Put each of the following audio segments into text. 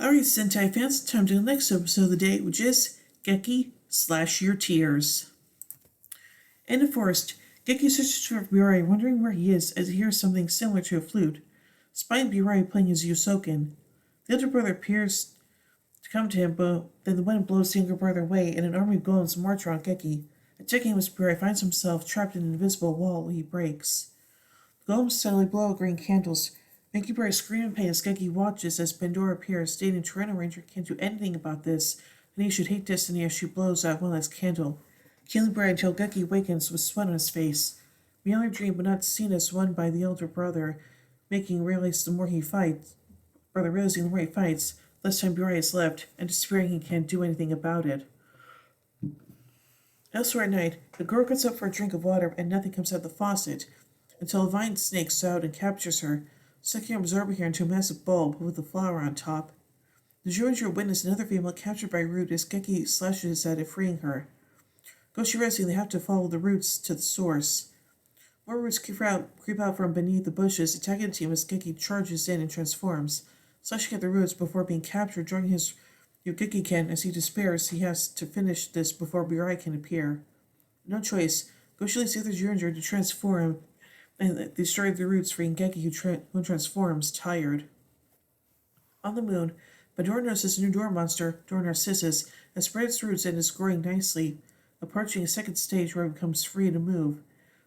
Alright, Sentai fans, time to the next episode of the day, which is Geki Slash Your Tears. In the forest, Geki searches for Burai, wondering where he is as he hears something similar to a flute, spying Burai playing his Yusoken. The elder brother appears to come to him, but then the wind blows the younger brother away and an army of golems march around Geki. Attacking him as Burai finds himself trapped in an invisible wall he breaks. The golems suddenly blow out green candles, making Burai scream in pain as Geki watches as Pandora appears, stating Tyranno Ranger can't do anything about this, and he should hate destiny as she blows out one last candle, killing Burai until Geki awakens with sweat on his face. Beyond their dream, but not seen as one by the elder brother, realizing the more he fights, less time Burai is left, and despairing he can't do anything about it. Elsewhere at night, the girl gets up for a drink of water and nothing comes out of the faucet, until a vine snakes out and captures her, sucking her absorbing her into a massive bulb with a flower on top. The Juranger witness another female captured by Root as Geki slashes his head at freeing her. Goshi realizing they have to follow the roots to the source. More roots creep out from beneath the bushes, attacking the team as Geki charges in and transforms, slashing at the roots before being captured, drawing his Yogekiken as he despairs he has to finish this before Burai can appear. No choice, Goshi leads the other Juranger to transform and destroy the roots, freeing Geki who transforms, tired. On the moon, Pandora notices a new door monster, Door Narcissus, has spread its roots and is growing nicely, approaching a second stage where it becomes free to move.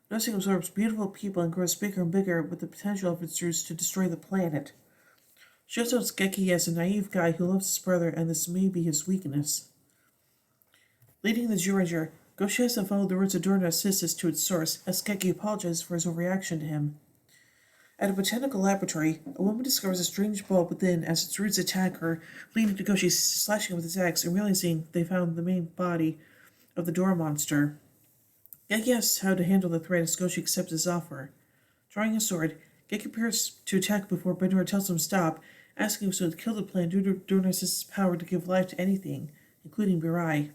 Noticing it absorbs beautiful people and grows bigger and bigger with the potential of its roots to destroy the planet. She also notes Geki as a naive guy who loves his brother, and this may be his weakness. Leading the Juranger, Goshi has to follow the roots of Door Narcissus to its source, as Geki apologizes for his overreaction to him. At a botanical laboratory, a woman discovers a strange bulb within as its roots attack her, leading to Goshi slashing with his axe and realizing they found the main body of the door monster. Geki asks how to handle the threat as Goshi accepts his offer. Drawing a sword, Geki prepares to attack before Pandora tells him to stop, asking him to kill the plant due to Door Narcissus' power to give life to anything, including Burai.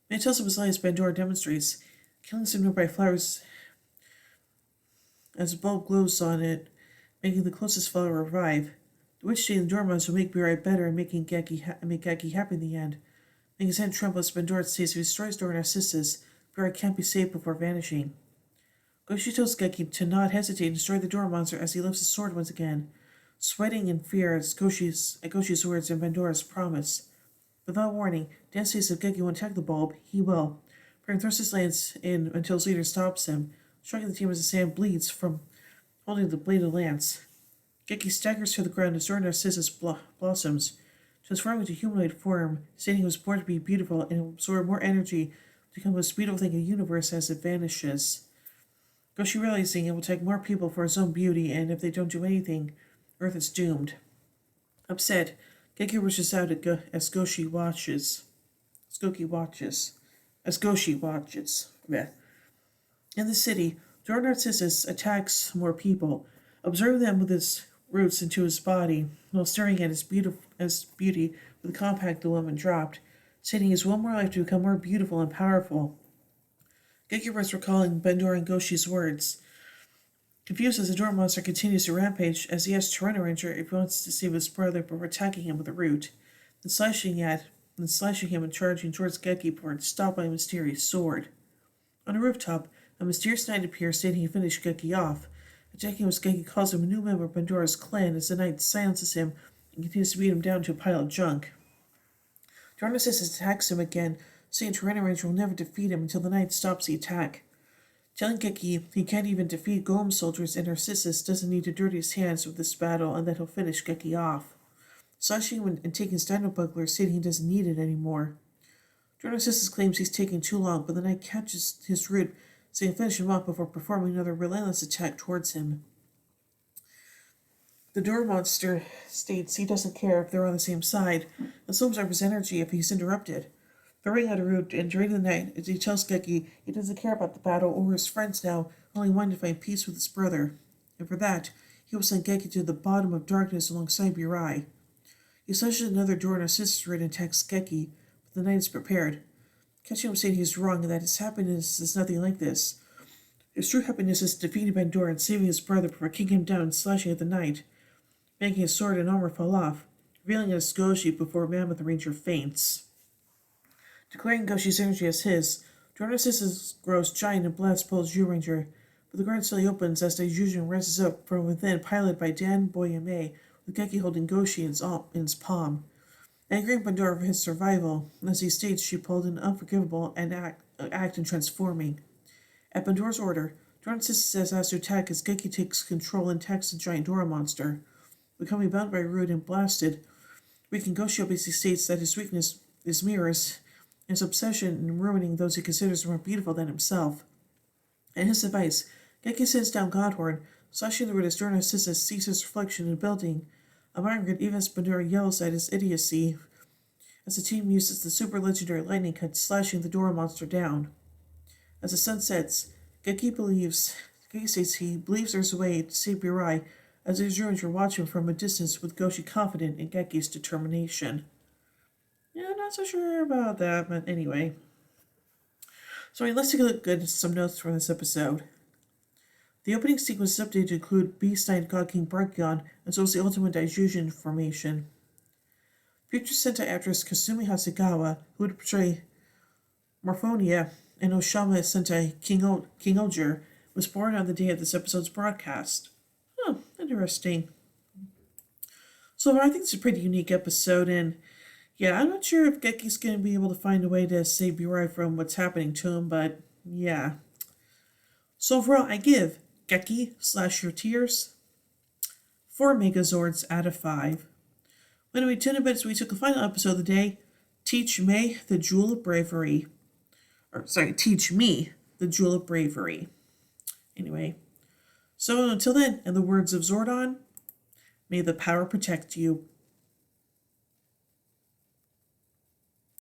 When he tells him his lie as Pandora demonstrates, killing some nearby flowers as a bulb glows on it, making the closest flower revive. The witch stating the door monster will make Burai better and make Geki happy in the end. Making his hand tremble as Pandora says if he destroys Door Narcissus, Burai can't be saved before vanishing. Goshi tells Geki to not hesitate and destroy the door monster as he lifts his sword once again, sweating in fear at Goshi's words and Pandora's promise. Without warning, Dan says if Geki won't attack the bulb, he will. Burai thrusts his lance in until his leader stops him, striking the team as the sand bleeds from holding the blade of the lance. Geki staggers to the ground as Door Narcissus blossoms, transforming into humanoid form, stating he was born to be beautiful and will absorb more energy to become the most beautiful thing in the universe as it vanishes. Goshi realizing it will take more people for his own beauty, and if they don't do anything, Earth is doomed. Upset, Geki rushes out as Goshi watches. In the city, Door Narcissus attacks more people, observing them with his roots into his body, while staring at his beauty with the compact the woman dropped, stating he has one more life to become more beautiful and powerful. Geki was recalling Pandora and Goshi's words. Confused as the door monster continues to rampage, as he asks Tyranno Ranger if he wants to save his brother before attacking him with a root, then slashing him and charging towards Geki before it's stopped by a mysterious sword. On a rooftop, a mysterious knight appears stating he finished Geki off, attacking as Geki calls him a new member of Pandora's clan as the knight silences him and continues to beat him down to a pile of junk. Door Narcissus attacks him again, saying Tyranno Ranger will never defeat him until the knight stops the attack. Telling Geki he can't even defeat golem soldiers and Narcissus doesn't need to dirty his hands with this battle and that he'll finish Geki off. Slashing him and taking his dino buckler, stating he doesn't need it anymore. Door Narcissus claims he's taking too long, but the knight catches his root, saying finish him off before performing another relentless attack towards him. The door monster states he doesn't care if they're on the same side, and so absorbs his energy if he's interrupted. Throwing out a root and draining the night as he tells Geki he doesn't care about the battle or his friends now, only wanting to find peace with his brother. And for that, he will send Geki to the bottom of darkness alongside Burai. He slashes another Door Narcissus root and attacks Geki, but the knight is prepared, catching him saying he's wrong and that his happiness is nothing like this. His true happiness is defeating Pandora and saving his brother before kicking him down and slashing at the knight, making his sword and armor fall off. revealing it as Goshi before Mammoth Ranger faints. Declaring Goshi's energy as his, Narcissus grows giant and blasts pulls Ranger, but the guard slowly opens as Daijujin rises up from within, piloted by Dan Boyame, with Geki holding Goshi in his palm. Angering Pandora for his survival, as he states she pulled an unforgivable act in transforming. At Pandora's order, Narcissus says has to attack as Geki takes control and attacks the giant Dora monster. Becoming bound by Rude and blasted, Riken Goshi basically states that his weakness is mirrors, and his obsession in ruining those he considers more beautiful than himself. At his advice, Geki sends down Godhorn, slashing the root as Narcissus sees his reflection in a building. Admiring even as Pandora yells at his idiocy, as the team uses the super legendary lightning cut, slashing the Dora monster down. As the sun sets, Geki states he believes there's a way to save Birai, as his ruins are watching from a distance with Goshi confident in Geki's determination. Yeah, I'm not so sure about that, but anyway. So let's take a look at some notes from this episode. The opening sequence is updated to include Beast Knight God King Brachyon, as well as the Ultimate Daijujin formation. Future Sentai actress Kasumi Hasegawa, who would portray Morphonia in Oshama Sentai King Oger, was born on the day of this episode's broadcast. Oh, interesting. So I think it's a pretty unique episode, and yeah, I'm not sure if Geki's going to be able to find a way to save Birai from what's happening to him, but yeah. So overall, I give Geki / Your Tears 4 Megazords out of 5. When we tune in as we took the final episode of the day, Teach Me the Jewel of Bravery. Teach Me the Jewel of Bravery. Anyway, so until then, in the words of Zordon, may the power protect you.